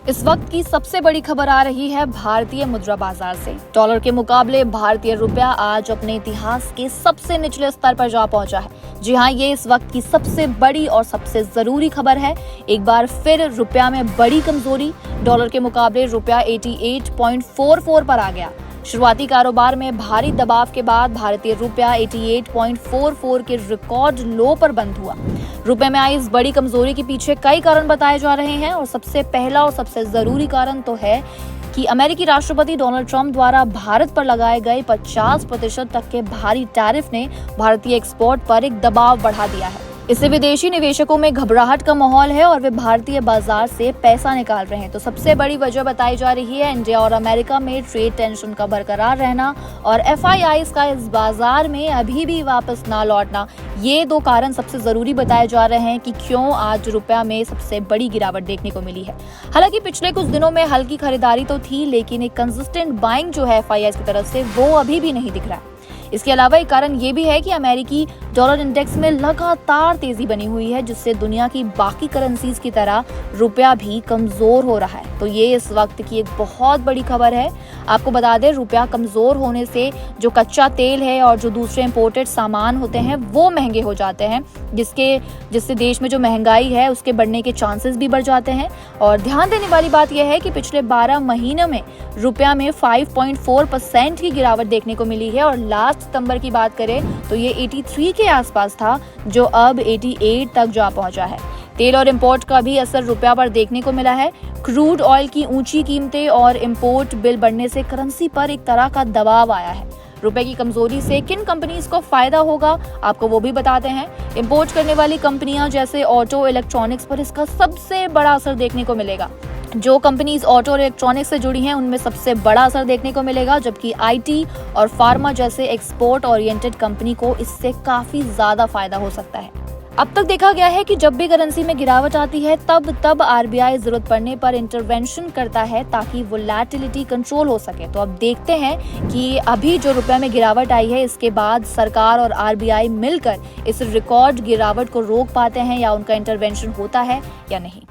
इस वक्त की सबसे बड़ी खबर आ रही है भारतीय मुद्रा बाजार से। डॉलर के मुकाबले भारतीय रुपया आज अपने इतिहास के सबसे निचले स्तर पर जा पहुंचा है। जी हाँ, ये इस वक्त की सबसे बड़ी और सबसे जरूरी खबर है। एक बार फिर रुपया में बड़ी कमजोरी। डॉलर के मुकाबले रुपया 88.44 पर आ गया। शुरुआती कारोबार में भारी दबाव के बाद भारतीय रुपया 88.44 के रिकॉर्ड लो पर बंद हुआ। रुपए में आई इस बड़ी कमजोरी के पीछे कई कारण बताए जा रहे हैं और सबसे पहला और सबसे जरूरी कारण तो है कि अमेरिकी राष्ट्रपति डोनाल्ड ट्रंप द्वारा भारत पर लगाए गए 50% तक के भारी टैरिफ ने भारतीय एक्सपोर्ट पर एक दबाव बढ़ा दिया है। इससे विदेशी निवेशकों में घबराहट का माहौल है और वे भारतीय बाजार से पैसा निकाल रहे हैं। तो सबसे बड़ी वजह बताई जा रही है इंडिया और अमेरिका में ट्रेड टेंशन का बरकरार रहना और FIIs का इस बाजार में अभी भी वापस ना लौटना। ये दो कारण सबसे जरूरी बताए जा रहे हैं कि क्यों आज रुपया में सबसे बड़ी गिरावट देखने को मिली है। हालांकि पिछले कुछ दिनों में हल्की खरीदारी तो थी, लेकिन एक कंसिस्टेंट बाइंग जो है FIIs की तरफ से वो अभी भी नहीं दिख रहा है। इसके अलावा एक कारण ये भी है कि अमेरिकी डॉलर इंडेक्स में लगातार तेजी बनी हुई है, जिससे दुनिया की बाकी करेंसीज की तरह रुपया भी कमजोर हो रहा है। तो ये इस वक्त की एक बहुत बड़ी खबर है। आपको बता दें, रुपया कमजोर होने से जो कच्चा तेल है और जो दूसरे इंपोर्टेड सामान होते हैं वो महंगे हो जाते हैं, जिससे देश में जो महंगाई है उसके बढ़ने के चांसेस भी बढ़ जाते हैं। और ध्यान देने वाली बात यह है कि पिछले 12 महीनों में रुपया में 5.4% की गिरावट देखने को मिली है और लास्ट सितंबर की बात करें तो ये 83 के आसपास था, जो अब 88 तक जा पहुंचा है। तेल और इंपोर्ट का भी असर रुपया पर देखने को मिला है। क्रूड ऑयल की ऊंची कीमतें और इंपोर्ट बिल बढ़ने से करेंसी पर एक तरह का दबाव आया है। रुपए की कमजोरी से किन कंपनीज को फायदा होगा, आपको वो भी बताते हैं। इंपोर्ट करने वाली कंपनियां जैसे ऑटो, इलेक्ट्रॉनिक्स पर इसका सबसे बड़ा असर देखने को मिलेगा। जो कंपनीज ऑटो और इलेक्ट्रॉनिक्स से जुड़ी हैं उनमें सबसे बड़ा असर देखने को मिलेगा, जबकि IT और फार्मा जैसे एक्सपोर्ट ओरिएंटेड कंपनी को इससे काफी ज्यादा फायदा हो सकता है। अब तक देखा गया है कि जब भी करेंसी में गिरावट आती है तब RBI जरूरत पड़ने पर इंटरवेंशन करता है ताकि वोलेटिलिटी कंट्रोल हो सके। तो अब देखते हैं कि अभी जो रुपए में गिरावट आई है इसके बाद सरकार और RBI मिलकर इस रिकॉर्ड गिरावट को रोक पाते हैं या उनका इंटरवेंशन होता है या नहीं।